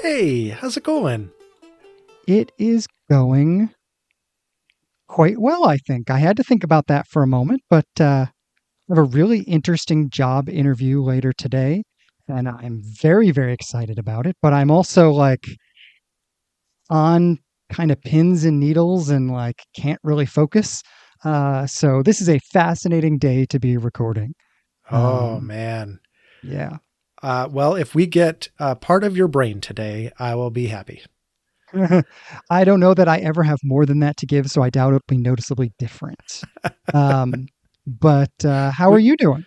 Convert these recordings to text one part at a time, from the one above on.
Hey, how's it going? It is going quite well, I think. I had to think about that for a moment, but I have a really interesting job interview later today, and I'm very, very excited about it. But I'm also like on kind of pins and needles and like can't really focus. So this is a fascinating day to be recording. Oh, Um, man. yeah. Well, if we get part of your brain today, I will be happy. I don't know that I ever have more than that to give, so I doubt it'll be noticeably different. Um, but how are We, you doing?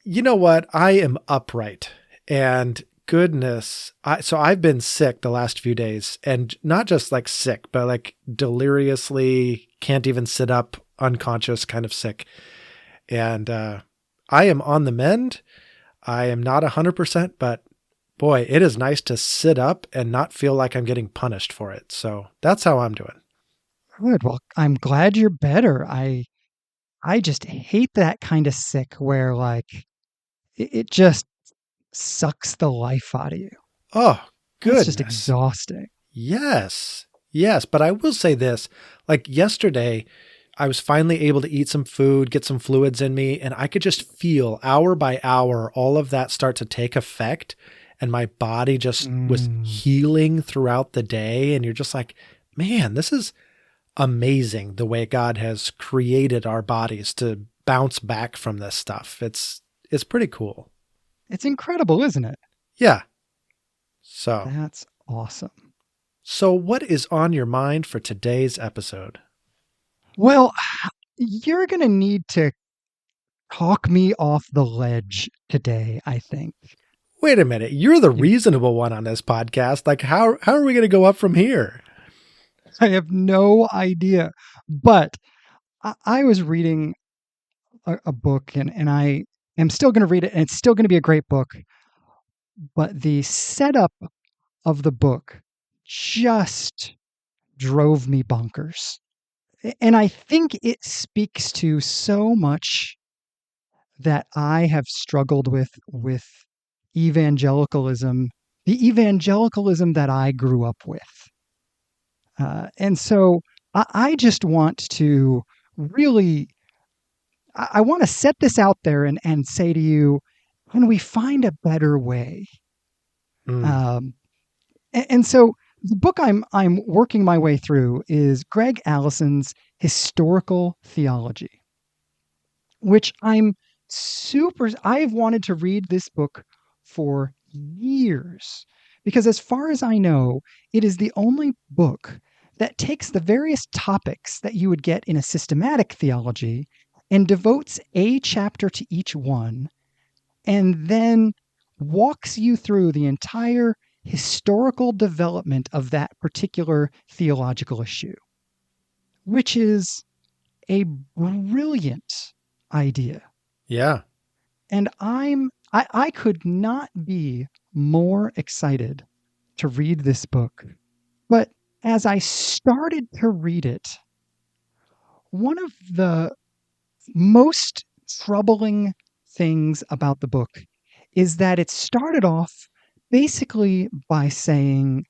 you know what? I am upright, and goodness, so I've been sick the last few days, and not just like sick, but like deliriously can't even sit up, unconscious, kind of sick. And I am on the mend. I am not 100%, but boy, it is nice to sit up and not feel like I'm getting punished for it. So that's how I'm doing. Good. Well, I'm glad you're better. I just hate that kind of sick where like it just sucks the life out of you. Oh, It's just goodness. exhausting. Yes. Yes. But I will say this, like yesterday, I was finally able to eat some food, get some fluids in me, and I could just feel hour by hour all of that start to take effect. And my body just was Mm. healing throughout the day. And you're just like, man, this is amazing the way God has created our bodies to bounce back from this stuff. It's pretty cool. It's incredible, isn't it? Yeah. So, That's awesome. so what is on your mind for today's episode? Well, you're going to need to talk me off the ledge today, I think. Wait a minute, you're the You- reasonable one on this podcast. Like how are we going to go up from here? I have no idea. But I was reading a book and I am still going to read it and it's still going to be a great book. But the setup of the book just drove me bonkers. And I think it speaks to so much that I have struggled with evangelicalism, the evangelicalism that I grew up with. And so I just want to really, I want to set this out there and say to you, can we find a better way? Hmm. Um, and so the book I'm working my way through is Greg Allison's Historical Theology, which I've wanted to read this book for years because as far as I know, it is the only book that takes the various topics that you would get in a systematic theology and devotes a chapter to each one and then walks you through the entire historical development of that particular theological issue, which is a brilliant idea. Yeah. And I could not be more excited to read this book. But as I started to read it, one of the most troubling things about the book is that it started off basically by saying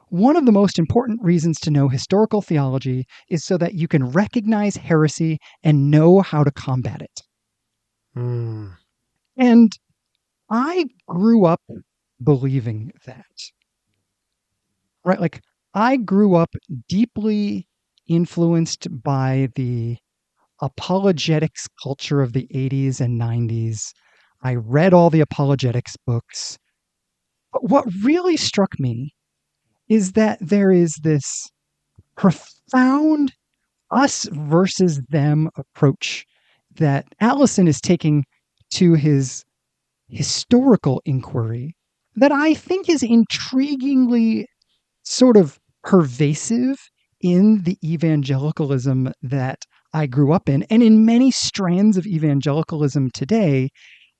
one of the most important reasons to know historical theology is so that you can recognize heresy and know how to combat it. Hmm. And I grew up believing that, right? Like, I grew up deeply influenced by the apologetics culture of the 80s and 90s. I read all the apologetics books. But what really struck me is that there is this profound us versus them approach that Allison is taking to his historical inquiry that I think is intriguingly sort of pervasive in the evangelicalism that I grew up in and in many strands of evangelicalism today.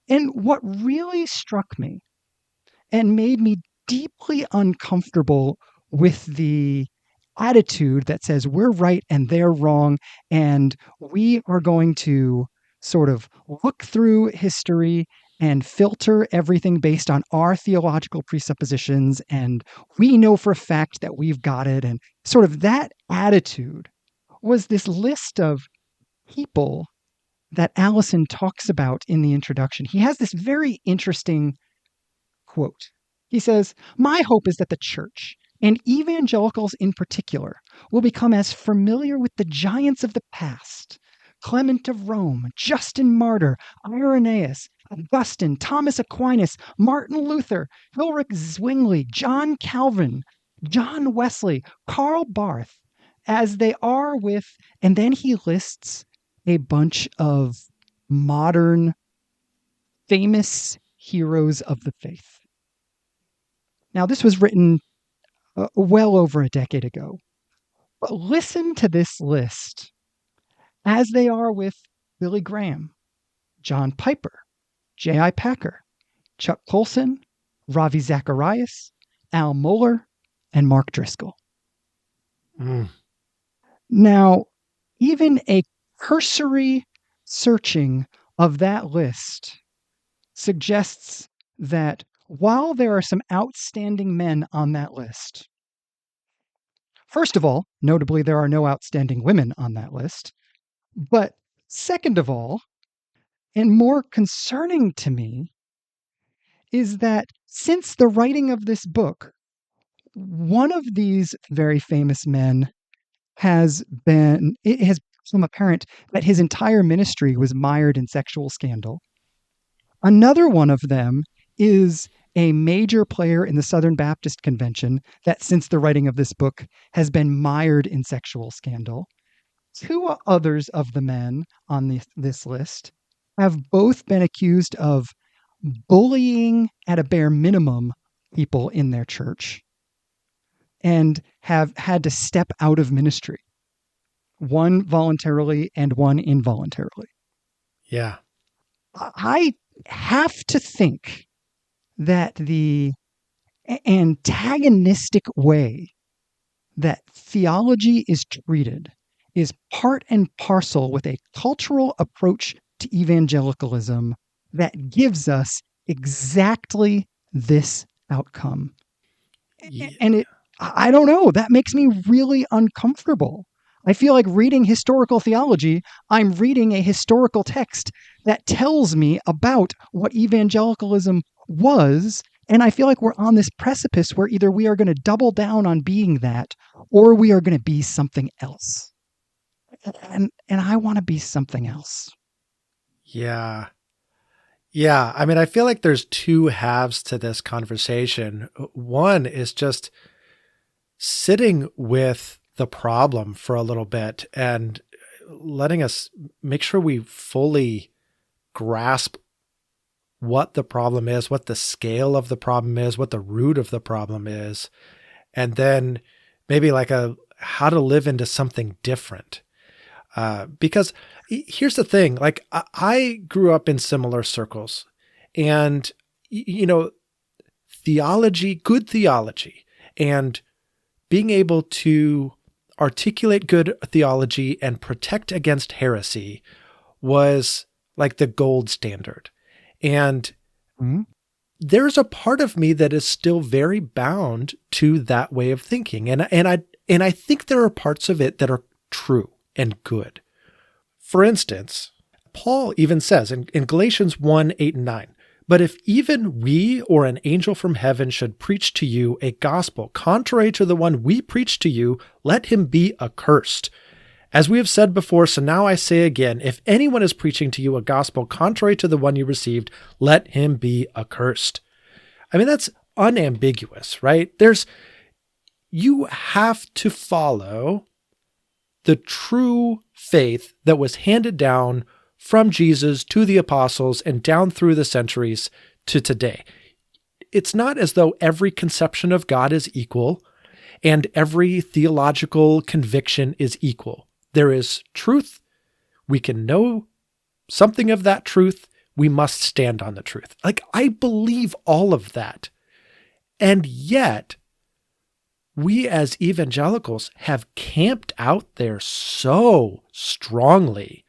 And what really struck me and made me deeply uncomfortable with the attitude that says we're right and they're wrong, and we are going to sort of look through history and filter everything based on our theological presuppositions, and we know for a fact that we've got it. And sort of that attitude was this list of people that Allison talks about in the introduction. He has this very interesting quote. He says, "My hope is that the church, and evangelicals in particular, will become as familiar with the giants of the past, Clement of Rome, Justin Martyr, Irenaeus, Augustine, Thomas Aquinas, Martin Luther, Ulrich Zwingli, John Calvin, John Wesley, Karl Barth, as they are with," and then he lists a bunch of modern famous heroes of the faith. Now, this was written well over a decade ago. But listen to this list, as they are with Billy Graham, John Piper, J.I. Packer, Chuck Colson, Ravi Zacharias, Al Mohler, and Mark Driscoll. Mm. Now, even a cursory searching of that list suggests that while there are some outstanding men on that list, first of all, notably, there are no outstanding women on that list. But second of all, and more concerning to me, is that since the writing of this book, one of these very famous men it has become apparent that his entire ministry was mired in sexual scandal. Another one of them is a major player in the Southern Baptist Convention that, since the writing of this book, has been mired in sexual scandal. Two others of the men on this list have both been accused of bullying, at a bare minimum, people in their church and have had to step out of ministry, one voluntarily and one involuntarily. Yeah. I have to think that the antagonistic way that theology is treated is part and parcel with a cultural approach to evangelicalism that gives us exactly this outcome. Yeah. And I don't know, that makes me really uncomfortable. I feel like reading historical theology, I'm reading a historical text that tells me about what evangelicalism was. And I feel like we're on this precipice where either we are going to double down on being that, or we are going to be something else. And I want to be something else. Yeah. Yeah. I mean, I feel like there's two halves to this conversation. One is just sitting with the problem for a little bit and letting us make sure we fully grasp what the problem is, what the scale of the problem is, what the root of the problem is, and then maybe like how to live into something different. Because here's the thing, like I grew up in similar circles, and, theology, good theology, and being able to articulate good theology and protect against heresy was like the gold standard. And there's a part of me that is still very bound to that way of thinking. And I think there are parts of it that are true and good. For instance, Paul even says in Galatians 1:8-9, "But if even we or an angel from heaven should preach to you a gospel contrary to the one we preach to you, let him be accursed. As we have said before, so now I say again, if anyone is preaching to you a gospel contrary to the one you received, let him be accursed." I mean, that's unambiguous, right? You have to follow the true faith that was handed down from Jesus to the apostles and down through the centuries to today. It's not as though every conception of God is equal and every theological conviction is equal. There is truth. We can know something of that truth. We must stand on the truth. Like, I believe all of that. And yet, we as evangelicals have camped out there so strongly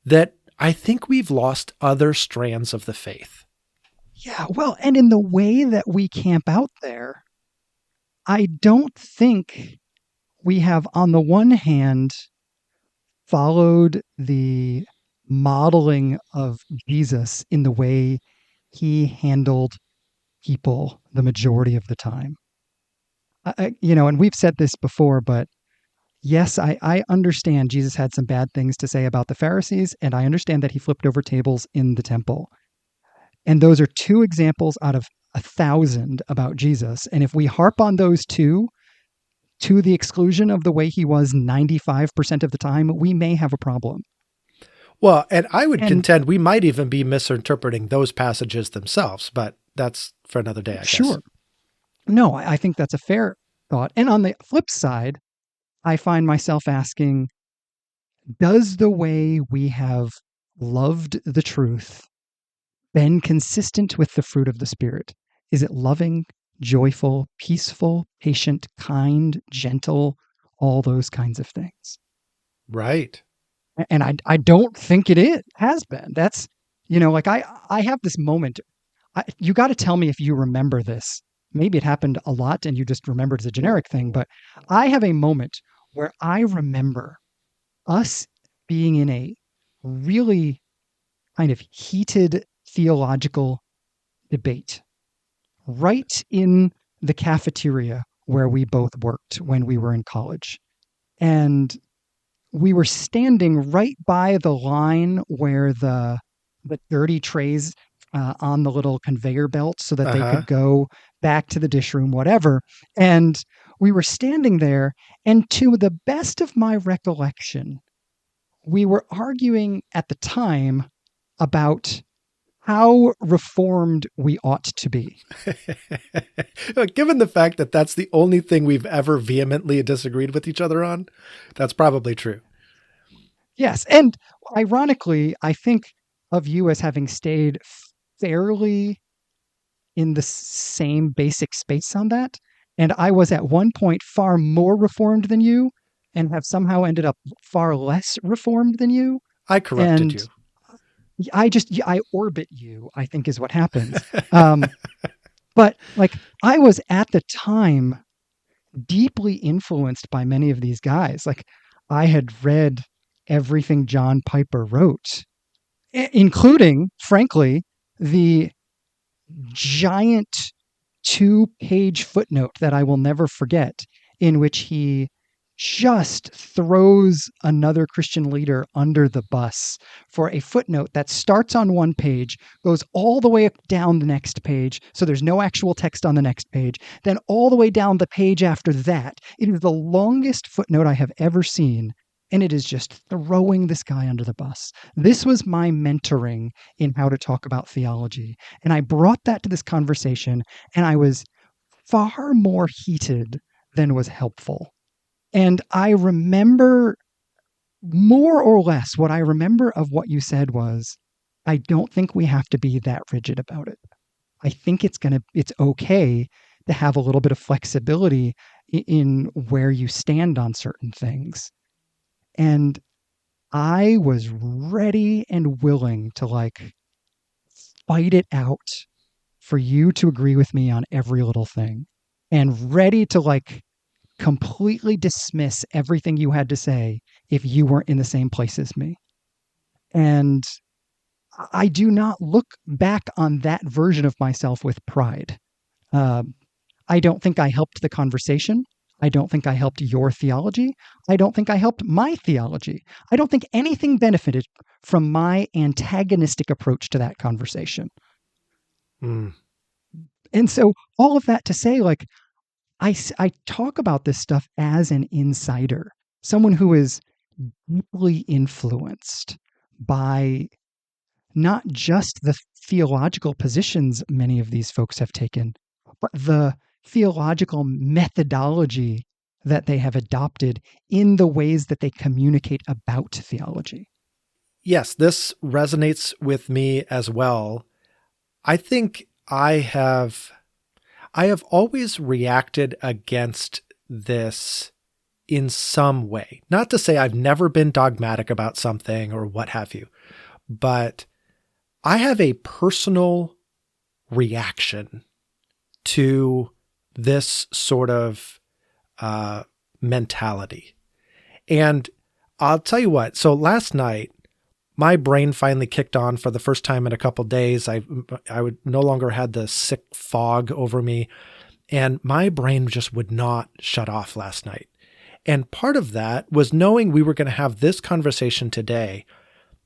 that I think we've lost other strands of the faith. Yeah, well, and in the way that we camp out there, I don't think we have, on the one hand, followed the modeling of Jesus in the way he handled people the majority of the time. And we've said this before, but yes, I understand Jesus had some bad things to say about the Pharisees, and I understand that he flipped over tables in the temple. And those are two examples out of 1,000 about Jesus. And if we harp on those two to the exclusion of the way he was 95% of the time, we may have a problem. Well, and I would And contend we might even be misinterpreting those passages themselves, but that's for another day, I guess. sure, no, I think that's a fair thought. And on the flip side, I find myself asking, does the way we have loved the truth been consistent with the fruit of the Spirit? Is it loving, joyful, peaceful, patient, kind, gentle, all those kinds of things? Right. And I don't think has been. That's, like I have this moment. You got to tell me if you remember this. Maybe it happened a lot and you just remembered as a generic thing, but I have a moment where I remember us being in a really kind of heated theological debate right in the cafeteria where we both worked when we were in college. And we were standing right by the line where the dirty trays on the little conveyor belt so that they Uh-huh. could go back to the dish room, whatever. And we were standing there, and to the best of my recollection, we were arguing at the time about how reformed we ought to be. Given the fact that that's the only thing we've ever vehemently disagreed with each other on, that's probably true. Yes. And ironically, I think of you as having stayed fairly in the same basic space on that. And I was at one point far more reformed than you and have somehow ended up far less reformed than you. I corrupted And you. I orbit you, I think is what happens. But like I was at the time deeply influenced by many of these guys. Like I had read everything John Piper wrote, including, frankly, the giant 2-page footnote that I will never forget, in which he just throws another Christian leader under the bus for a footnote that starts on one page, goes all the way down the next page, so there's no actual text on the next page, then all the way down the page after that. It is the longest footnote I have ever seen, and it is just throwing this guy under the bus. This was my mentoring in how to talk about theology, and I brought that to this conversation, and I was far more heated than was helpful. And I remember more or less what I remember of what you said was, I don't think we have to be that rigid about it. I think it's okay to have a little bit of flexibility in where you stand on certain things. And I was ready and willing to like fight it out for you to agree with me on every little thing, and ready to like completely dismiss everything you had to say if you weren't in the same place as me. And I do not look back on that version of myself with pride. Um, I don't think I helped the conversation. I don't think I helped your theology. I don't think I helped my theology. I don't think anything benefited from my antagonistic approach to that conversation. Mm. And so, all of that to say, like, I talk about this stuff as an insider, someone who is deeply influenced by not just the theological positions many of these folks have taken, but the theological methodology that they have adopted in the ways that they communicate about theology. Yes, this resonates with me as well. I think I have always reacted against this in some way. Not to say I've never been dogmatic about something or what have you, but I have a personal reaction to this sort of mentality. And I'll tell you what, so last night, my brain finally kicked on for the first time in a couple of days. I would no longer had the sick fog over me, and my brain just would not shut off last night. And part of that was knowing we were going to have this conversation today.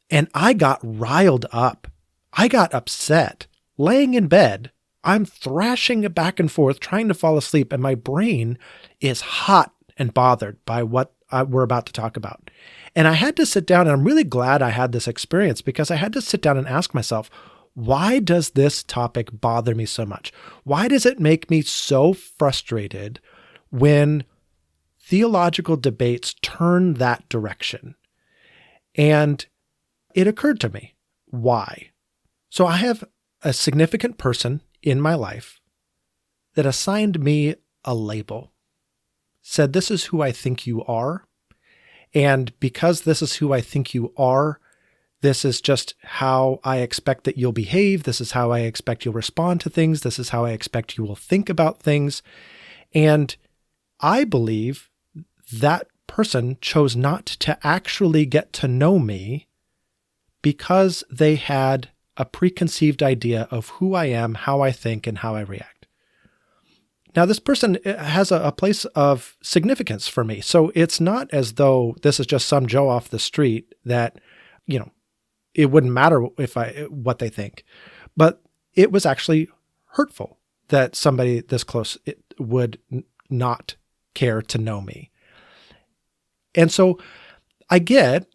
And I got riled up. I got upset. Laying in bed, I'm thrashing it back and forth, trying to fall asleep, and my brain is hot and bothered by what we're about to talk about. And I had to sit down, and I'm really glad I had this experience because I had to sit down and ask myself, why does this topic bother me so much? Why does it make me so frustrated when theological debates turn that direction? And it occurred to me, why? So I have a significant person in my life that assigned me a label, said, this is who I think you are. And because this is who I think you are, this is just how I expect that you'll behave. This is how I expect you'll respond to things. This is how I expect you will think about things. And I believe that person chose not to actually get to know me because they had a preconceived idea of who I am, how I think, and how I react. Now, this person has a place of significance for me. So it's not as though this is just some Joe off the street that, it wouldn't matter what they think. But it was actually hurtful that somebody this close would not care to know me. And so I get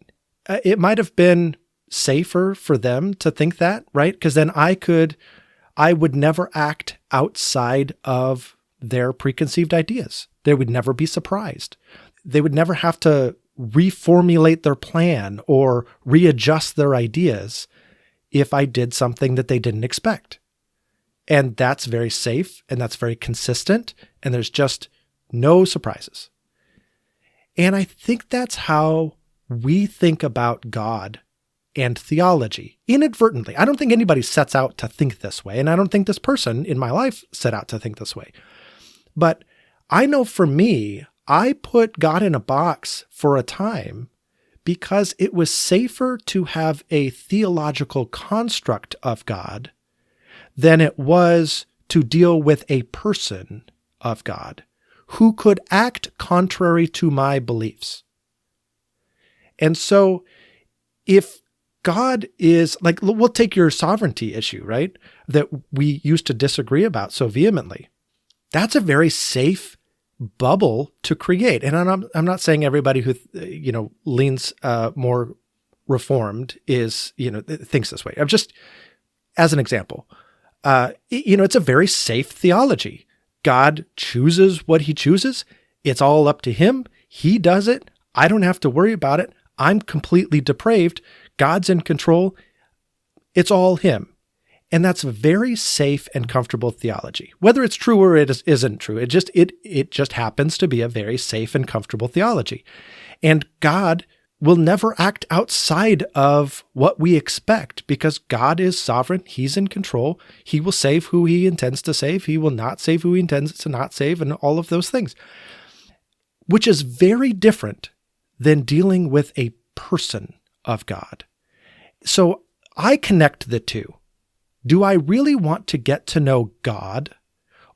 it might have been safer for them to think that, right? Because then I would never act outside of their preconceived ideas. They would never be surprised. They would never have to reformulate their plan or readjust their ideas if I did something that they didn't expect. And that's very safe and that's very consistent and there's just no surprises. And I think that's how we think about God and theology inadvertently. I don't think anybody sets out to think this way. And I don't think this person in my life set out to think this way. But I know for me, I put God in a box for a time because it was safer to have a theological construct of God than it was to deal with a person of God who could act contrary to my beliefs. And so if God is like, we'll take your sovereignty issue, right? That we used to disagree about so vehemently. That's a very safe bubble to create. And I'm not saying everybody who, leans more reformed is, thinks this way. I'm just, as an example, it's a very safe theology. God chooses what he chooses. It's all up to him. He does it. I don't have to worry about it. I'm completely depraved. God's in control. It's all him. And that's very safe and comfortable theology. Whether it's true or it isn't true, it just happens to be a very safe and comfortable theology. And God will never act outside of what we expect because God is sovereign. He's in control. He will save who he intends to save. He will not save who he intends to not save, and all of those things, which is very different than dealing with a person of God. So I connect the two. Do I really want to get to know God,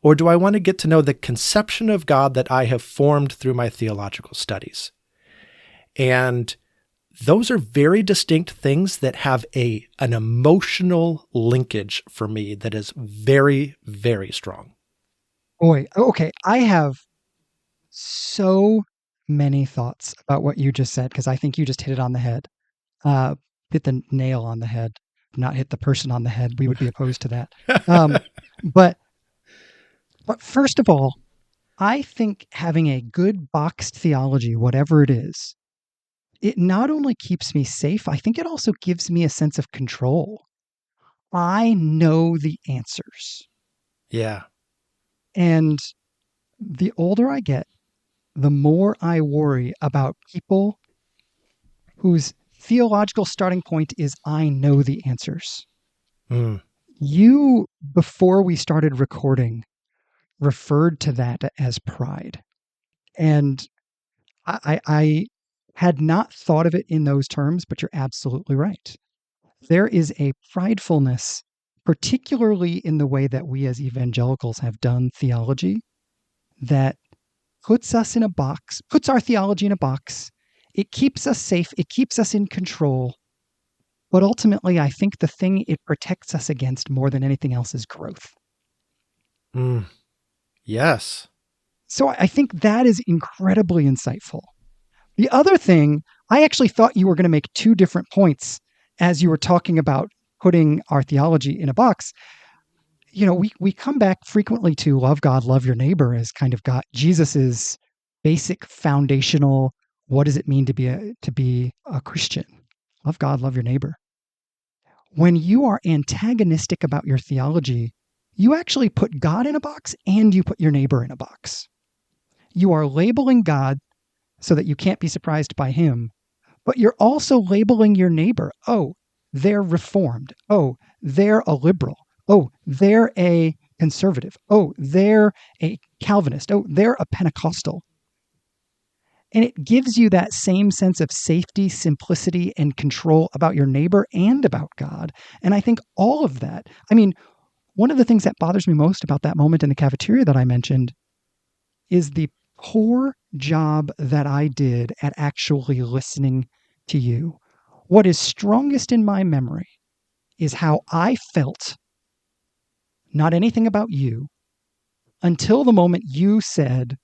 or do I want to get to know the conception of God that I have formed through my theological studies? And those are very distinct things that have an emotional linkage for me that is very, very strong. Boy, okay. I have so many thoughts about what you just said because I think you just hit it on the head. Hit the nail on the head, not hit the person on the head. We would be opposed to that. Um, but first of all, I think having a good boxed theology, whatever it is, it not only keeps me safe, I think it also gives me a sense of control. I know the answers. Yeah. And the older I get, the more I worry about people whose theological starting point is I know the answers. Mm. You, before we started recording, referred to that as pride. And I had not thought of it in those terms, but you're absolutely right. There is a pridefulness, particularly in the way that we as evangelicals have done theology, that puts us in a box, puts our theology in a box. It keeps us safe. It keeps us in control. But ultimately, I think the thing it protects us against more than anything else is growth. Mm. Yes. So I think that is incredibly insightful. The other thing, I actually thought you were going to make two different points as you were talking about putting our theology in a box. You know, we come back frequently to love God, love your neighbor as kind of got Jesus's basic foundational, what does it mean to be a Christian? Love God, love your neighbor. When you are antagonistic about your theology, you actually put God in a box and you put your neighbor in a box. You are labeling God so that you can't be surprised by him, but you're also labeling your neighbor. Oh, they're reformed. Oh, they're a liberal. Oh, they're a conservative. Oh, they're a Calvinist. Oh, they're a Pentecostal. And it gives you that same sense of safety, simplicity, and control about your neighbor and about God. And I think all of that, I mean, one of the things that bothers me most about that moment in the cafeteria that I mentioned is the poor job that I did at actually listening to you. What is strongest in my memory is how I felt, not anything about you, until the moment you said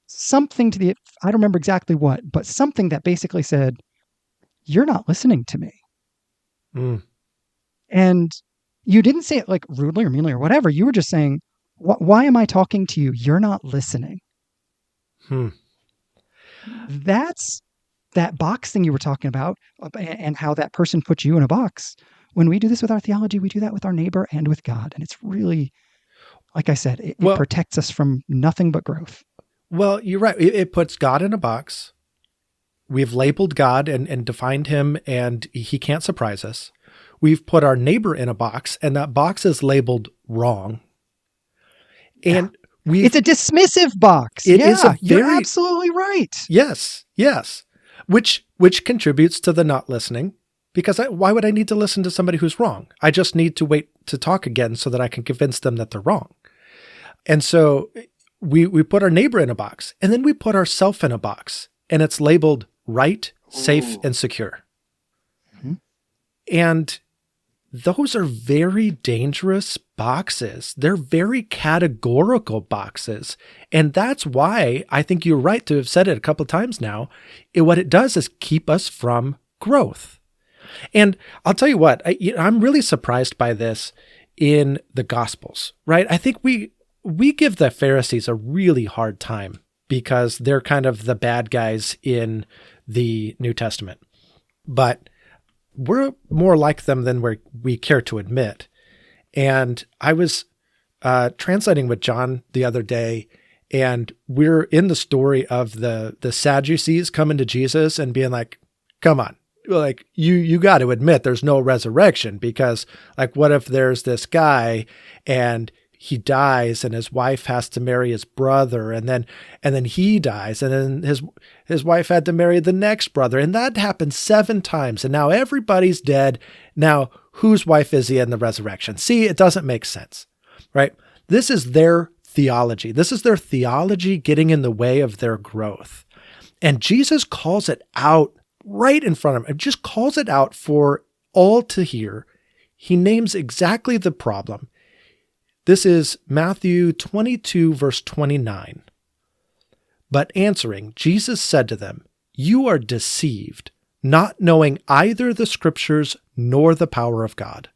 something to the, I don't remember exactly what, but something that basically said, you're not listening to me. Mm. And you didn't say it like rudely or meanly or whatever. You were just saying, why am I talking to you? You're not listening. Hmm. That's that box thing you were talking about and how that person puts you in a box. When we do this with our theology, we do that with our neighbor and with God. And it's really, like I said, it Well, protects us from nothing but growth. well, you're right. It puts God in a box. We've labeled God and defined him, and he can't surprise us. We've put our neighbor in a box, and that box is labeled wrong. And It's a dismissive box. it is a You're very, absolutely right. yes, which contributes to the not listening, because why would I need to listen to somebody who's wrong? I just need to wait to talk again so that I can convince them that they're wrong. And so we put our neighbor in a box, and then we put ourself in a box, and it's labeled right, safe, and secure. Mhm. And those are very dangerous boxes. They're very categorical boxes. And that's why I think you're right to have said it a couple of times now. What it does is keep us from growth. And I'll tell you what, I'm really surprised by this in the Gospels, right? I think we give the Pharisees a really hard time because they're kind of the bad guys in the New Testament. But we're more like them than we care to admit. And I was translating with John the other day, and we're in the story of the Sadducees coming to Jesus and being like, come on, like you got to admit there's no resurrection, because like, what if there's this guy and he dies and his wife has to marry his brother, and then he dies, and then his wife had to marry the next brother, and that happened 7 times, and now everybody's dead. Now whose wife is he in the resurrection? See, it doesn't make sense, right? This is their theology. This is their theology getting in the way of their growth. And Jesus calls it out right in front of him, and just calls it out for all to hear. He names exactly the problem. This is Matthew 22, verse 29. But answering, Jesus said to them, you are deceived, not knowing either the scriptures nor the power of God.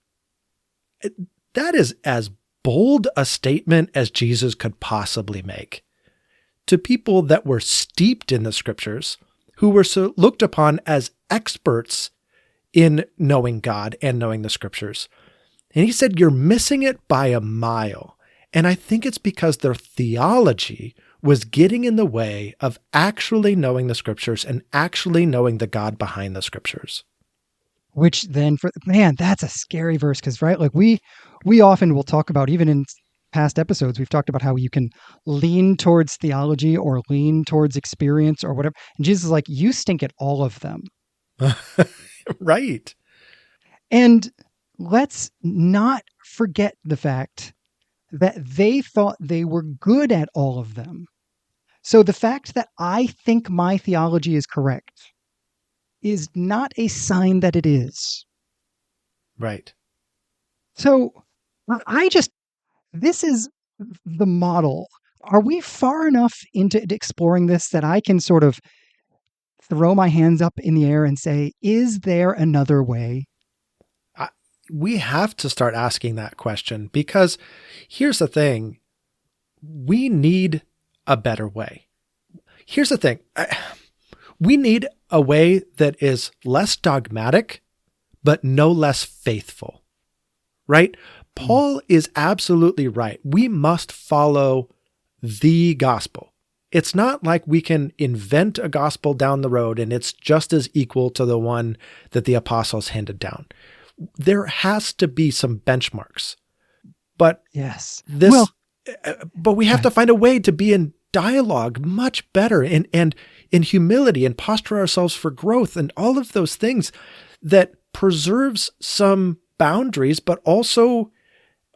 That is as bold a statement as Jesus could possibly make. To people that were steeped in the scriptures, who were so looked upon as experts in knowing God and knowing the scriptures. And he said, you're missing it by a mile. And I think it's because their theology was getting in the way of actually knowing the scriptures and actually knowing the God behind the scriptures. which then man, that's a scary verse. Cause right. Like we often will talk about, even in past episodes, we've talked about how you can lean towards theology or lean towards experience or whatever. And Jesus is like, you stink at all of them. Right. And let's not forget the fact that they thought they were good at all of them. So the fact that I think my theology is correct is not a sign that it is. Right. So this is the model. Are we far enough into exploring this that I can sort of throw my hands up in the air and say, is there another way? We have to start asking that question, because here's the thing. We need a better way. Here's the thing. We need a way that is less dogmatic, but no less faithful, right? Paul is absolutely right. We must follow the gospel. It's not like we can invent a gospel down the road and it's just as equal to the one that the apostles handed down. There has to be some benchmarks, but yes, but we have to find a way to be in dialogue much better and in humility and posture ourselves for growth and all of those things that preserves some boundaries, but also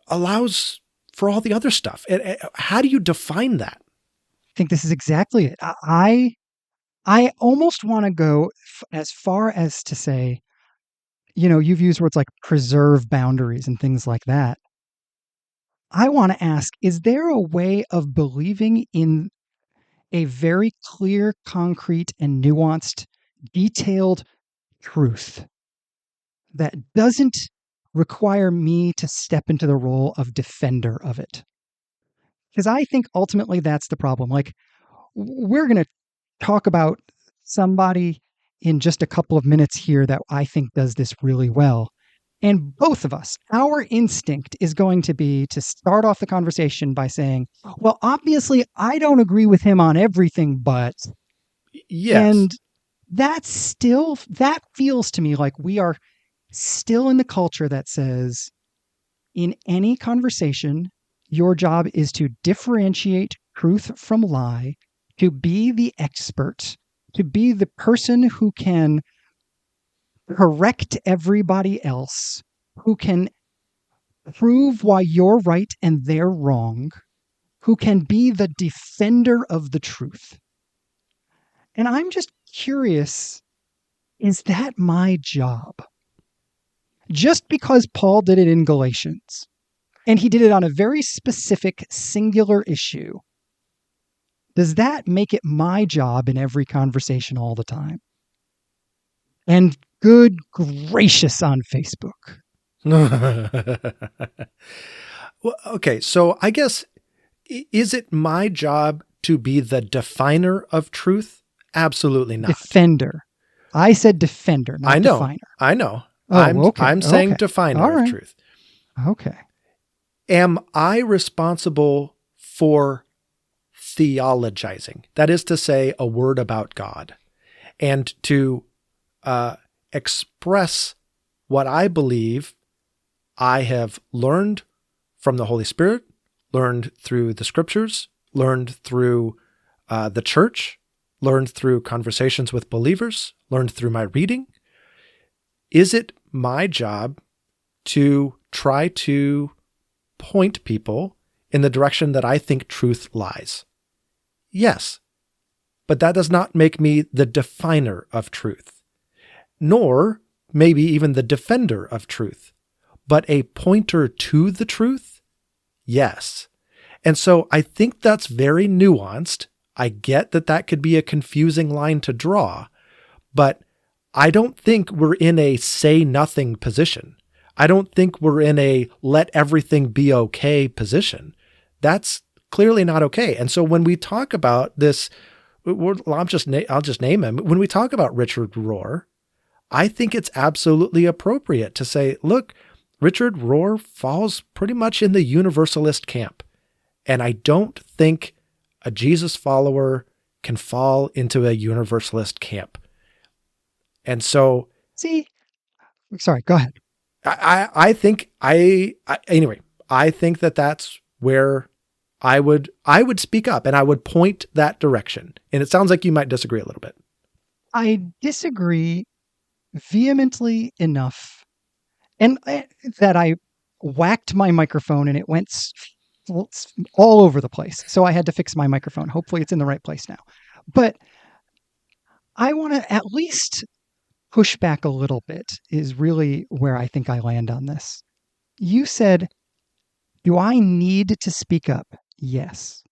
allows for all the other stuff. How do you define that? I think this is exactly it. I almost want to go as far as to say, you've used words like preserve boundaries and things like that. I want to ask, is there a way of believing in a very clear, concrete, and nuanced, detailed truth that doesn't require me to step into the role of defender of it? Because I think ultimately that's the problem. Like, we're going to talk about somebody in just a couple of minutes here that I think does this really well. And both of us, our instinct is going to be to start off the conversation by saying, well, obviously, I don't agree with him on everything, but. Yes. And that feels to me like we are still in the culture that says, in any conversation, your job is to differentiate truth from lie, to be the expert, to be the person who can correct everybody else, who can prove why you're right and they're wrong, who can be the defender of the truth. And I'm just curious, is that my job? Just because Paul did it in Galatians, and he did it on a very specific, singular issue, does that make it my job in every conversation all the time? And good gracious on Facebook. Well, okay, so I guess, is it my job to be the definer of truth? Absolutely not. Defender. I said defender, not definer. I know. Oh, okay. I'm saying definer of truth. Okay. Am I responsible for theologizing? That is to say, a word about God, and to express what I believe I have learned from the Holy Spirit, learned through the scriptures, learned through the church, learned through conversations with believers, learned through my reading. Is it my job to try to point people in the direction that I think truth lies? Yes, but that does not make me the definer of truth, nor maybe even the defender of truth, but a pointer to the truth? Yes. And so I think that's very nuanced. I get that that could be a confusing line to draw, but I don't think we're in a say nothing position. I don't think we're in a let everything be okay position. That's clearly not okay. And so when we talk about this, I'll just name him. When we talk about Richard Rohr, I think it's absolutely appropriate to say, look, Richard Rohr falls pretty much in the universalist camp. And I don't think a Jesus follower can fall into a universalist camp. And so, see, Sorry, go ahead. I think anyway, I think that that's where I would speak up and I would point that direction. And it sounds like you might disagree a little bit. I disagree vehemently enough, and that I whacked my microphone and it went all over the place. So I had to fix my microphone. Hopefully, it's in the right place now. But I want to at least push back a little bit, is really where I think I land on this. You said, do I need to speak up? Yes.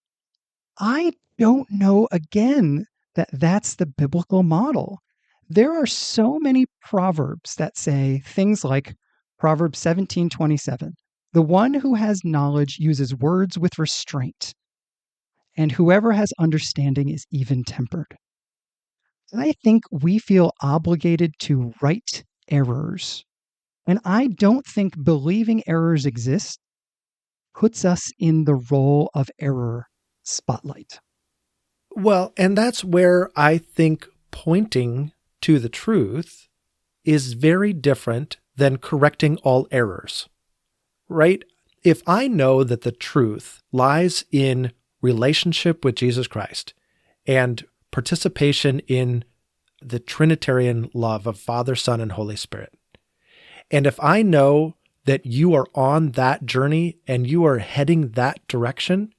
I don't know, again, that that's the biblical model. There are so many proverbs that say things like Proverbs 17:27. The one who has knowledge uses words with restraint, and whoever has understanding is even tempered. I think we feel obligated to right errors. And I don't think believing errors exist puts us in the role of error spotlight. Well, and that's where I think pointing to the truth is very different than correcting all errors, right? If I know that the truth lies in relationship with Jesus Christ and participation in the Trinitarian love of Father, Son, and Holy Spirit, and if I know that you are on that journey and you are heading that direction,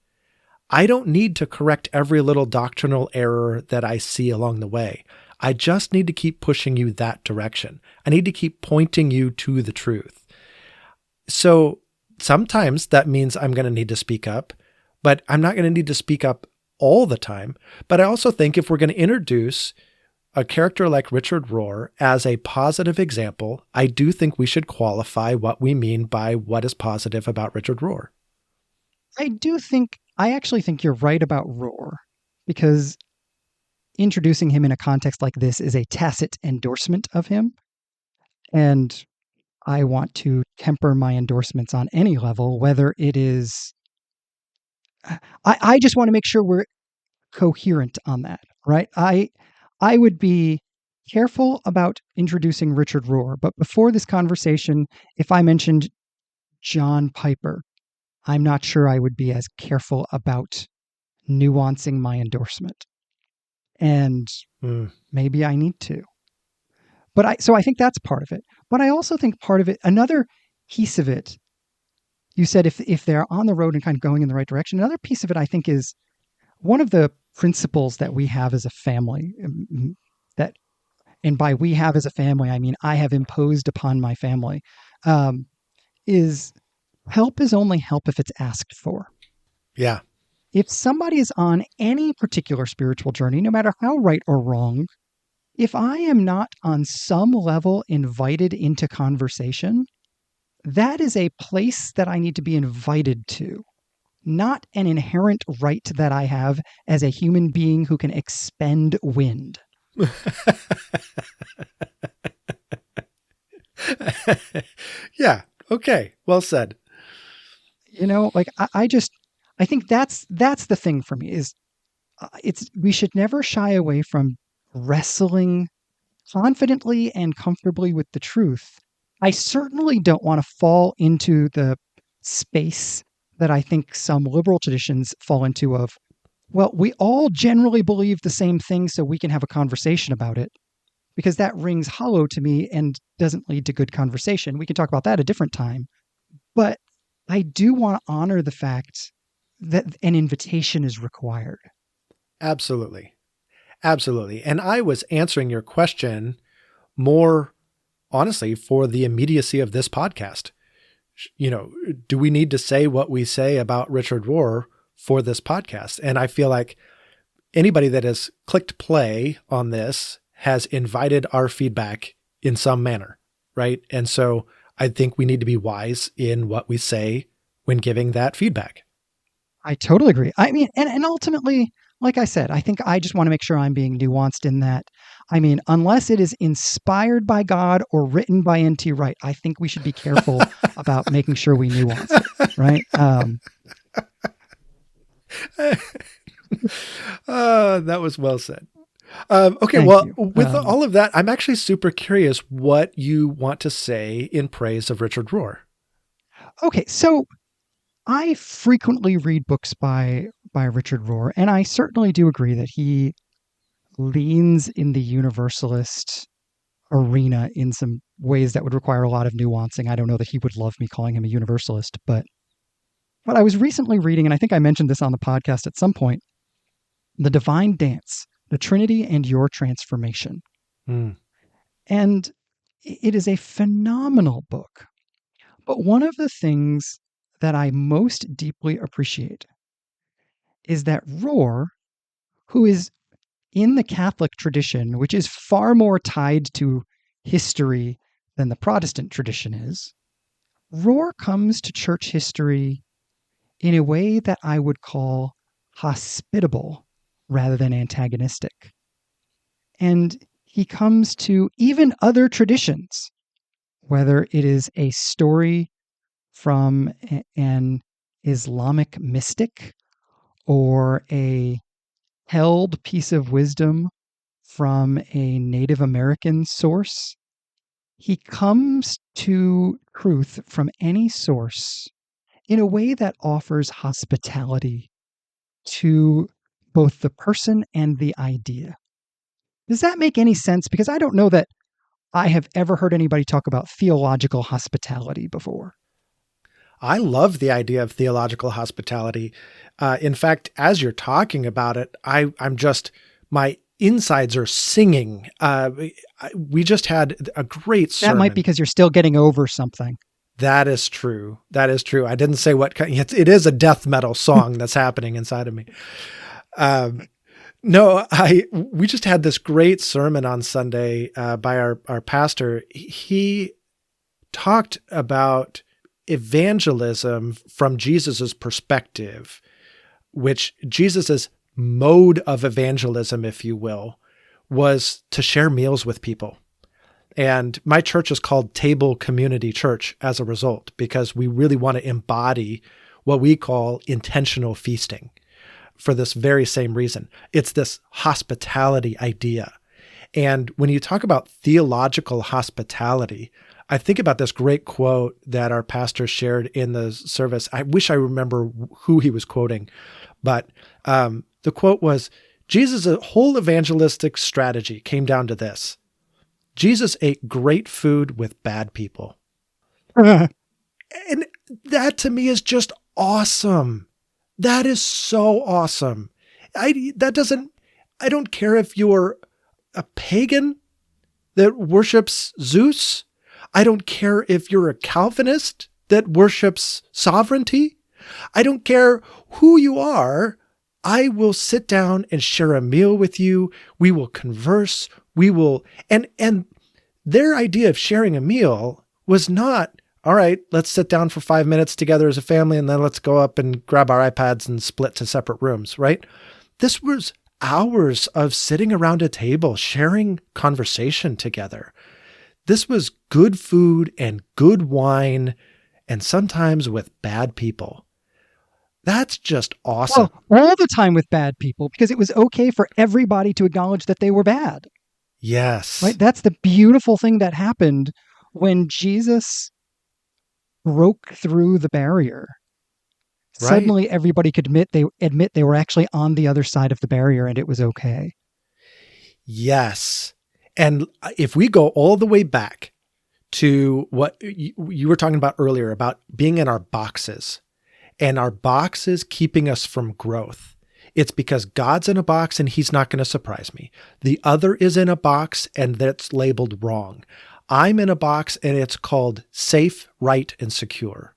I don't need to correct every little doctrinal error that I see along the way. I just need to keep pushing you that direction. I need to keep pointing you to the truth. So sometimes that means I'm going to need to speak up, but I'm not going to need to speak up all the time. But I also think if we're going to introduce a character like Richard Rohr as a positive example, I do think we should qualify what we mean by what is positive about Richard Rohr. I actually think you're right about Rohr, because introducing him in a context like this is a tacit endorsement of him. And I want to temper my endorsements on any level, whether it is, I just want to make sure we're coherent on that, right? I would be careful about introducing Richard Rohr, but before this conversation, if I mentioned John Piper, I'm not sure I would be as careful about nuancing my endorsement. And maybe I need to. So I think that's part of it. But I also think part of it, another piece of it, you said if they're on the road and kind of going in the right direction, another piece of it I think is one of the principles that we have as a family, that, and by we have as a family, I mean I have imposed upon my family, is help is only help if it's asked for. Yeah. If somebody is on any particular spiritual journey, no matter how right or wrong, if I am not on some level invited into conversation, that is a place that I need to be invited to, not an inherent right that I have as a human being who can expend wind. Yeah. Okay. Well said. Like I think that's the thing for me is we should never shy away from wrestling confidently and comfortably with the truth. I certainly don't want to fall into the space that I think some liberal traditions fall into of, well, we all generally believe the same thing, so we can have a conversation about it, because that rings hollow to me and doesn't lead to good conversation. We can talk about that a different time. But I do want to honor the fact that an invitation is required. Absolutely. Absolutely. And I was answering your question more honestly for the immediacy of this podcast. Do we need to say what we say about Richard Rohr for this podcast? And I feel like anybody that has clicked play on this has invited our feedback in some manner, right? And so I think we need to be wise in what we say when giving that feedback. I totally agree. I mean, and ultimately, like I said, I think I just want to make sure I'm being nuanced in that. I mean, unless it is inspired by God or written by N.T. Wright, I think we should be careful about making sure we nuance it, right? That was well said. Okay, Thank well, you. with all of that, I'm actually super curious what you want to say in praise of Richard Rohr. Okay, so I frequently read books by Richard Rohr, and I certainly do agree that he leans in the universalist arena in some ways that would require a lot of nuancing. I don't know that he would love me calling him a universalist, but I was recently reading, and I think I mentioned this on the podcast at some point, The Divine Dance, The Trinity and Your Transformation. Hmm. And it is a phenomenal book. But one of the things that I most deeply appreciate is that Rohr, who is in the Catholic tradition, which is far more tied to history than the Protestant tradition is, Rohr comes to church history in a way that I would call hospitable rather than antagonistic. And he comes to even other traditions, whether it is a story from an Islamic mystic or a held piece of wisdom from a Native American source. He comes to truth from any source in a way that offers hospitality to both the person and the idea. Does that make any sense? Because I don't know that I have ever heard anybody talk about theological hospitality before. I love the idea of theological hospitality. In fact, as you're talking about it, I'm just, my insides are singing. We just had a great That might be sermon. because you're still getting over something. That is true. That is true. I didn't say what kind. It is a death metal song that's happening inside of me. Um, no, we just had this great sermon on Sunday by our pastor. He talked about evangelism from Jesus's perspective, which Jesus's mode of evangelism, if you will, was to share meals with people. And my church is called Table Community Church as a result, because we really want to embody what we call intentional feasting for this very same reason. It's this hospitality idea. And when you talk about theological hospitality, I think about this great quote that our pastor shared in the service. I wish I remember who he was quoting, but the quote was, Jesus' whole evangelistic strategy came down to this: Jesus ate great food with bad people. And that to me is just awesome. That is so awesome. I don't care if you're a pagan that worships Zeus. I don't care if you're a Calvinist that worships sovereignty. I don't care who you are. I will sit down and share a meal with you. We will converse. We will, and their idea of sharing a meal was not, all right, let's sit down for 5 minutes together as a family and then let's go up and grab our iPads and split to separate rooms, right? This was hours of sitting around a table, sharing conversation together. This was good food and good wine, and sometimes with bad people. That's just awesome. Well, all the time with bad people, because it was okay for everybody to acknowledge that they were bad. Yes. Right? That's the beautiful thing that happened when Jesus broke through the barrier. Right. Suddenly everybody could admit they were actually on the other side of the barrier and it was okay. Yes. And if we go all the way back to what you were talking about earlier about being in our boxes and our boxes keeping us from growth, it's because God's in a box and he's not going to surprise me. The other is in a box and that's labeled wrong. I'm in a box and it's called safe, right, and secure.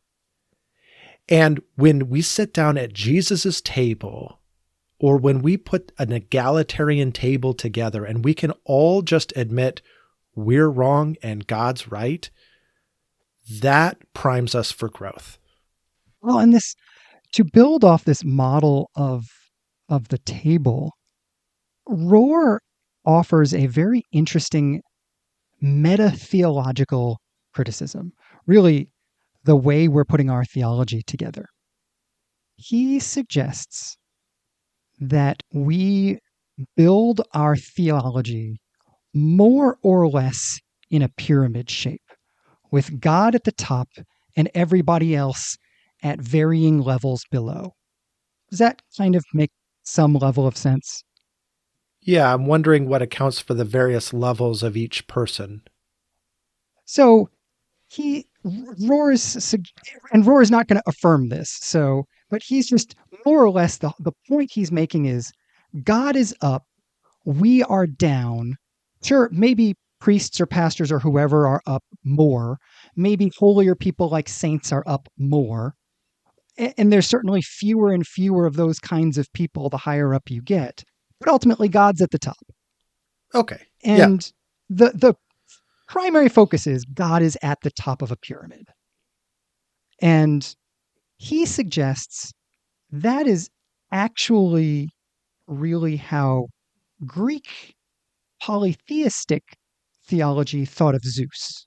And when we sit down at Jesus's table, or when we put an egalitarian table together and we can all just admit we're wrong and God's right, that primes us for growth. Well, and this, to build off this model of the table, Rohr offers a very interesting meta-theological criticism, really the way we're putting our theology together. He suggests that we build our theology more or less in a pyramid shape, with God at the top and everybody else at varying levels below. Does that kind of make some level of sense? Yeah, I'm wondering what accounts for the various levels of each person. So he Rohr's and Rohr is not going to affirm this. So, but he's just more or less the point he's making is God is up, we are down. Sure, maybe priests or pastors or whoever are up more. Maybe holier people like saints are up more. And there's certainly fewer and fewer of those kinds of people the higher up you get. But ultimately, God's at the top. Okay. Yeah. And the primary focus is God is at the top of a pyramid. And he suggests that is actually really how Greek polytheistic theology thought of Zeus.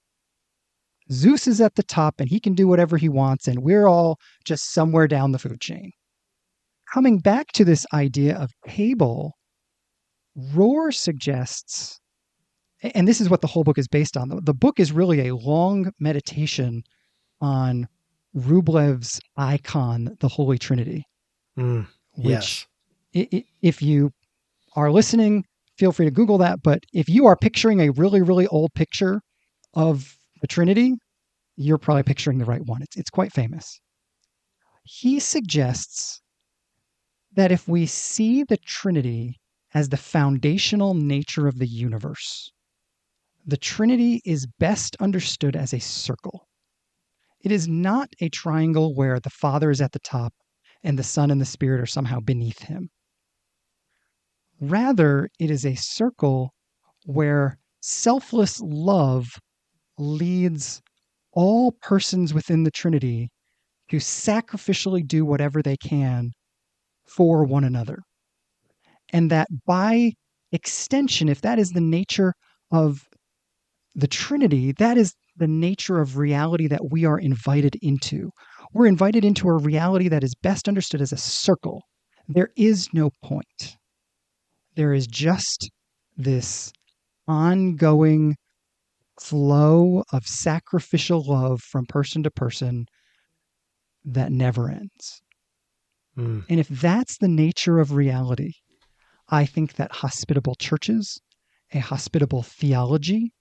Zeus is at the top and he can do whatever he wants, and we're all just somewhere down the food chain. Coming back to this idea of table, Rohr suggests, and this is what the whole book is based on. The book is really a long meditation on Rublev's icon, the Holy Trinity, Mm, which, yes. if you are listening, feel free to Google that. But if you are picturing a really, really old picture of the Trinity, you're probably picturing the right one. It's quite famous. He suggests that if we see the Trinity as the foundational nature of the universe, the Trinity is best understood as a circle. It is not a triangle where the Father is at the top and the Son and the Spirit are somehow beneath him. Rather, it is a circle where selfless love leads all persons within the Trinity to sacrificially do whatever they can for one another. And that by extension, if that is the nature of the Trinity, that is the nature of reality that we are invited into. We're invited into a reality that is best understood as a circle. There is no point. There is just this ongoing flow of sacrificial love from person to person that never ends. Mm, And if that's the nature of reality, I think that hospitable churches, a hospitable theology,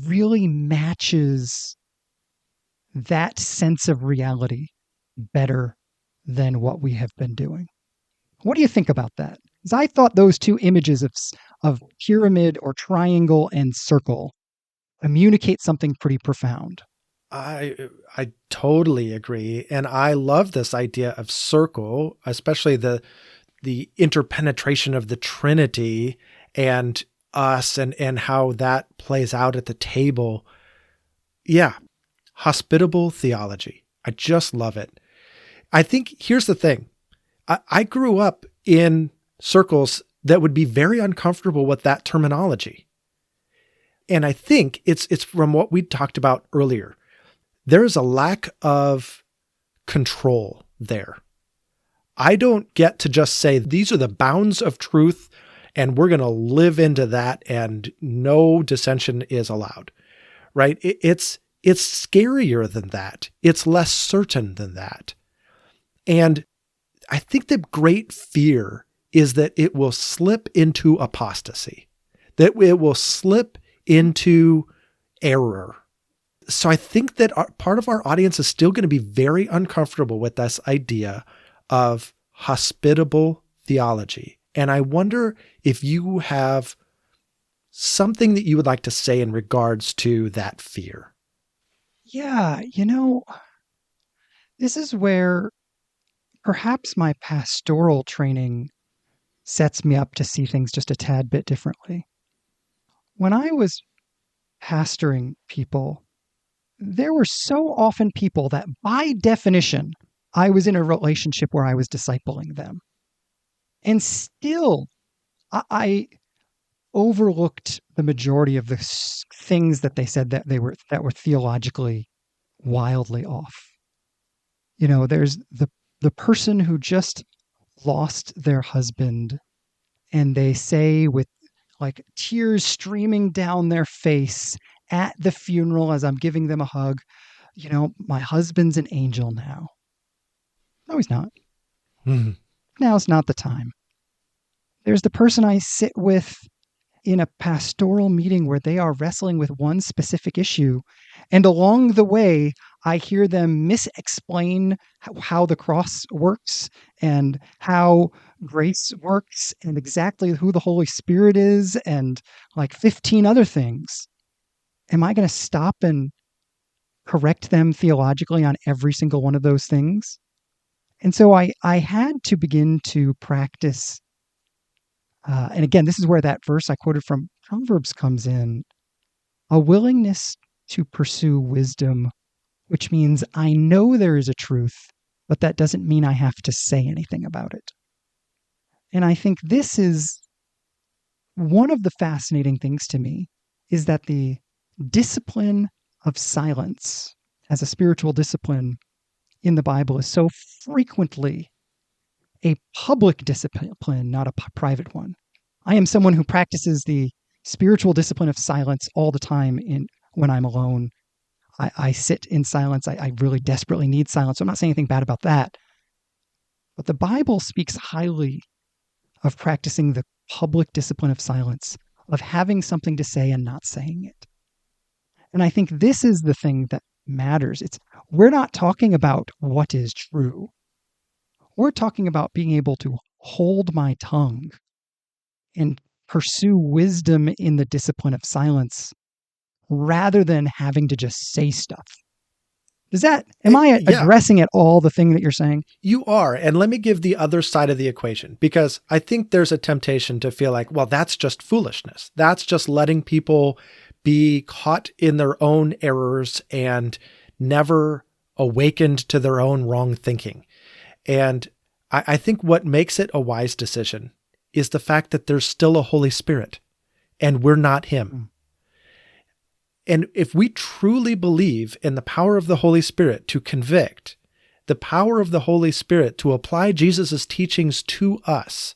really matches that sense of reality better than what we have been doing. What do you think about that? Because I thought those two images of pyramid or triangle and circle communicate something pretty profound. I totally agree, and I love this idea of circle, especially the interpenetration of the Trinity and us, and how that plays out at the table. Yeah, hospitable theology. I just love it. I think here's the thing. I grew up in circles that would be very uncomfortable with that terminology. And I think it's from what we talked about earlier. There's a lack of control there. I don't get to just say these are the bounds of truth and we're going to live into that and no dissension is allowed, right? It's scarier than that. It's less certain than that. And I think the great fear is that it will slip into apostasy, that it will slip into error. So I think that part of our audience is still going to be very uncomfortable with this idea of hospitable theology. And I wonder if you have something that you would like to say in regards to that fear. Yeah, this is where perhaps my pastoral training sets me up to see things just a tad bit differently. When I was pastoring people, there were so often people that by definition, I was in a relationship where I was discipling them. And still, I overlooked the majority of the things that they said that were theologically wildly off. There's the person who just lost their husband and they say with like tears streaming down their face at the funeral as I'm giving them a hug, my husband's an angel now. No, he's not. Mhm. Now's not the time. There's the person I sit with in a pastoral meeting where they are wrestling with one specific issue. And along the way, I hear them misexplain how the cross works and how grace works and exactly who the Holy Spirit is and like 15 other things. Am I going to stop and correct them theologically on every single one of those things? And so I had to begin to practice. And again, this is where that verse I quoted from Proverbs comes in, a willingness to pursue wisdom, which means I know there is a truth, but that doesn't mean I have to say anything about it. And I think this is one of the fascinating things to me is that the discipline of silence as a spiritual discipline in the Bible is so frequently a public discipline, not a private one. I am someone who practices the spiritual discipline of silence all the time when I'm alone. I sit in silence. I really desperately need silence. So I'm not saying anything bad about that. But the Bible speaks highly of practicing the public discipline of silence, of having something to say and not saying it. And I think this is the thing that matters. We're not talking about what is true. We're talking about being able to hold my tongue and pursue wisdom in the discipline of silence rather than having to just say stuff. Am I Yeah, addressing at all the thing that you're saying? you are. And let me give the other side of the equation, because I think there's a temptation to feel like, well, that's just foolishness. That's just letting people be caught in their own errors and never awakened to their own wrong thinking. And I think what makes it a wise decision is the fact that there's still a Holy Spirit and we're not him. Mm. And if we truly believe in the power of the Holy Spirit to convict, the power of the Holy Spirit to apply Jesus' teachings to us,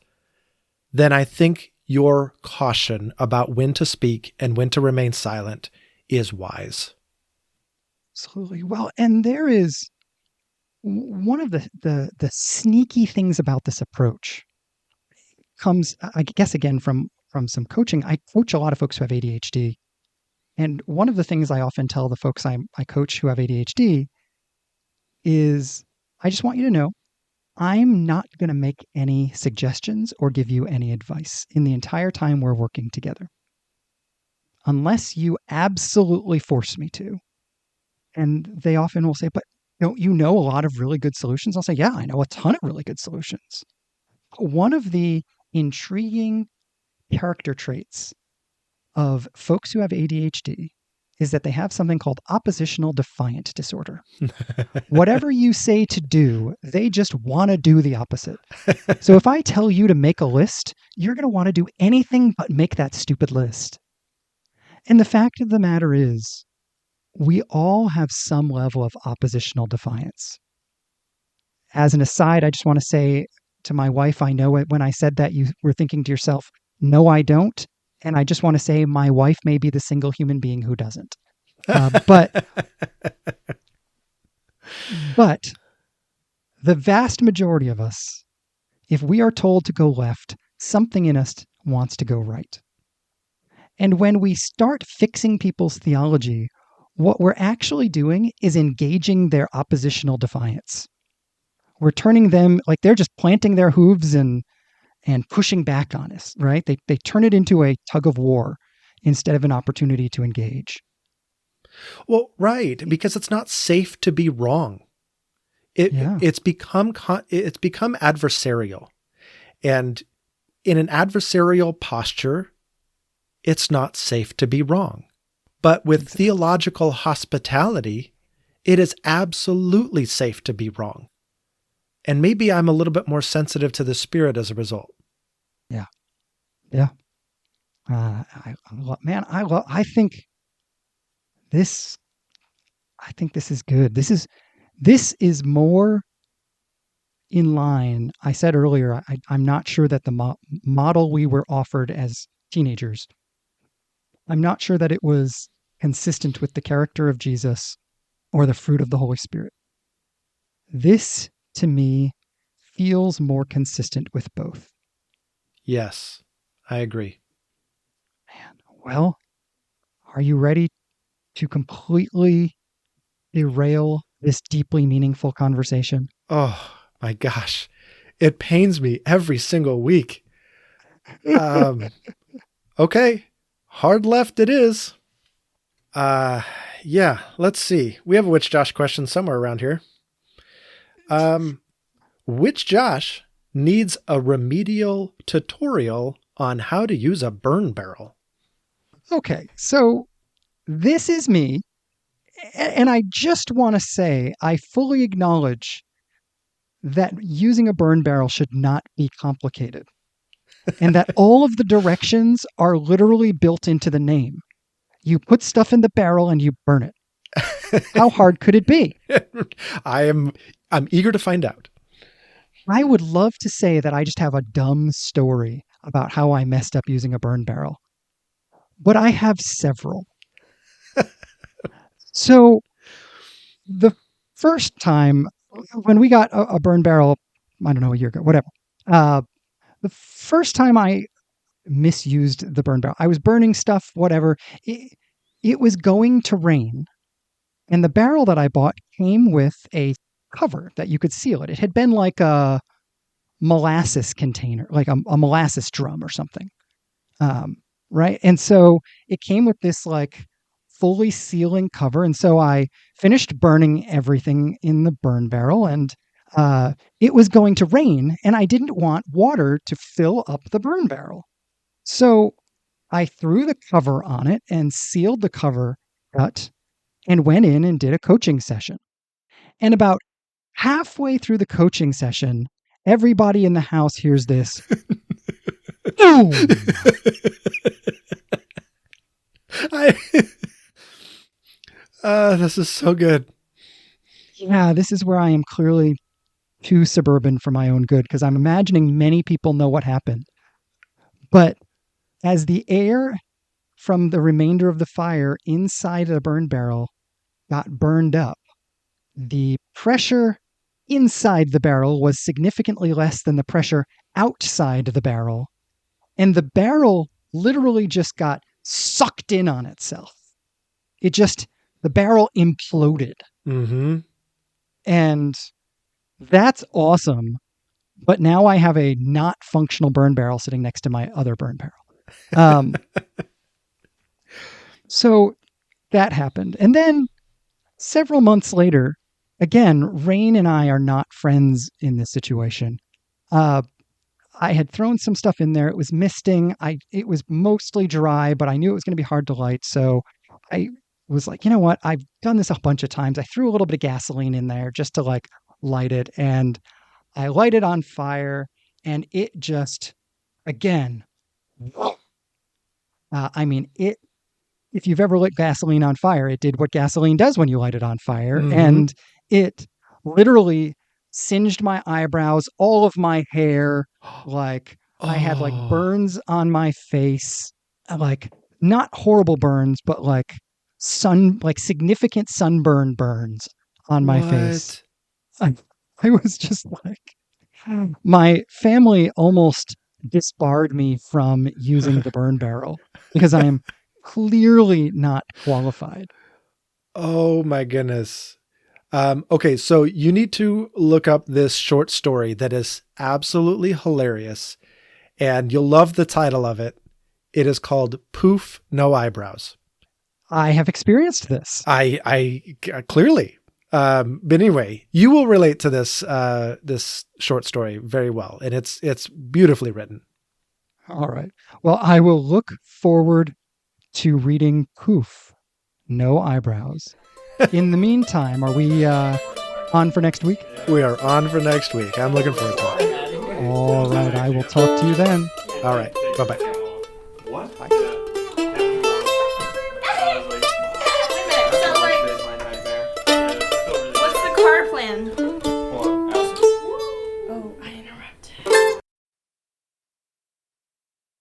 then I think your caution about when to speak and when to remain silent is wise. Absolutely. Well, and there is one of the sneaky things about this approach comes, I guess, again from some coaching. I coach a lot of folks who have ADHD, and one of the things I often tell the folks I coach who have ADHD is, I just want you to know, I'm not going to make any suggestions or give you any advice in the entire time we're working together, unless you absolutely force me to. And they often will say, but don't you know a lot of really good solutions? I'll say, yeah, I know a ton of really good solutions. One of the intriguing character traits of folks who have ADHD is that they have something called oppositional defiant disorder. Whatever you say to do, they just want to do the opposite. So if I tell you to make a list, you're going to want to do anything but make that stupid list. And the fact of the matter is, we all have some level of oppositional defiance. As an aside, I just want to say to my wife, I know it when I said that you were thinking to yourself, no, I don't. And I just want to say my wife may be the single human being who doesn't. But the vast majority of us, if we are told to go left, something in us wants to go right. And when we start fixing people's theology, what we're actually doing is engaging their oppositional defiance. We're turning them, like they're just planting their hooves and pushing back on us, right? They turn it into a tug of war instead of an opportunity to engage. Well, right, because it's not safe to be wrong. It's become adversarial. And in an adversarial posture, it's not safe to be wrong. But with theological hospitality, it is absolutely safe to be wrong. And maybe I'm a little bit more sensitive to the Spirit as a result. Yeah. Yeah. I think this is good. This is more in line. I said earlier, I'm not sure that the model we were offered as teenagers, I'm not sure that it was consistent with the character of Jesus or the fruit of the Holy Spirit. This, to me, feels more consistent with both. Yes, I agree. Man, well, are you ready to completely derail this deeply meaningful conversation? Oh my gosh. It pains me every single week. Um, okay. Hard left it is. Yeah, let's see. We have a Which Josh question somewhere around here. Which Josh needs a remedial tutorial on how to use a burn barrel? Okay, so this is me. And I just want to say, I fully acknowledge that using a burn barrel should not be complicated and that all of the directions are literally built into the name. You put stuff in the barrel and you burn it. How hard could it be? I'm eager to find out. I would love to say that I just have a dumb story about how I messed up using a burn barrel, but I have several. So the first time when we got a burn barrel, I don't know, a year ago, whatever. The first time I misused the burn barrel, I was burning stuff, whatever. It was going to rain, and the barrel that I bought came with a cover that you could seal it. It had been like a molasses container, like a molasses drum or something. Right. And so it came with this like fully sealing cover. And so I finished burning everything in the burn barrel, and it was going to rain, and I didn't want water to fill up the burn barrel. So I threw the cover on it and sealed the cover shut and went in and did a coaching session. And about halfway through the coaching session, everybody in the house hears this. Boom! This is so good. Yeah, this is where I am clearly too suburban for my own good, because I'm imagining many people know what happened. But as the air from the remainder of the fire inside the burn barrel got burned up, the pressure inside the barrel was significantly less than the pressure outside the barrel. And the barrel literally just got sucked in on itself. The barrel imploded. Mm-hmm. And that's awesome. But now I have a not functional burn barrel sitting next to my other burn barrel. So that happened. And then several months later, again, Rain and I are not friends in this situation. I had thrown some stuff in there. It was misting. It was mostly dry, but I knew it was going to be hard to light. So I was like, you know what? I've done this a bunch of times. I threw a little bit of gasoline in there just to like light it. And I light it on fire, and it just, again, if you've ever lit gasoline on fire, it did what gasoline does when you light it on fire. Mm-hmm. And it literally singed my eyebrows, all of my hair. Like I had like burns on my face, like not horrible burns, but like significant sunburn burns on my face. I was just like, my family almost disbarred me from using the burn barrel because I am clearly not qualified. Oh my goodness. Okay, so you need to look up this short story that is absolutely hilarious, and you'll love the title of it. It is called Poof, No Eyebrows. I have experienced this. I clearly. But anyway, you will relate to this short story very well, and it's beautifully written. All right. Well, I will look forward to reading Poof, No Eyebrows. In the meantime, are we on for next week? We are on for next week. I'm looking forward to it. All right. I will talk to you then. All right. Bye-bye. What? Bye.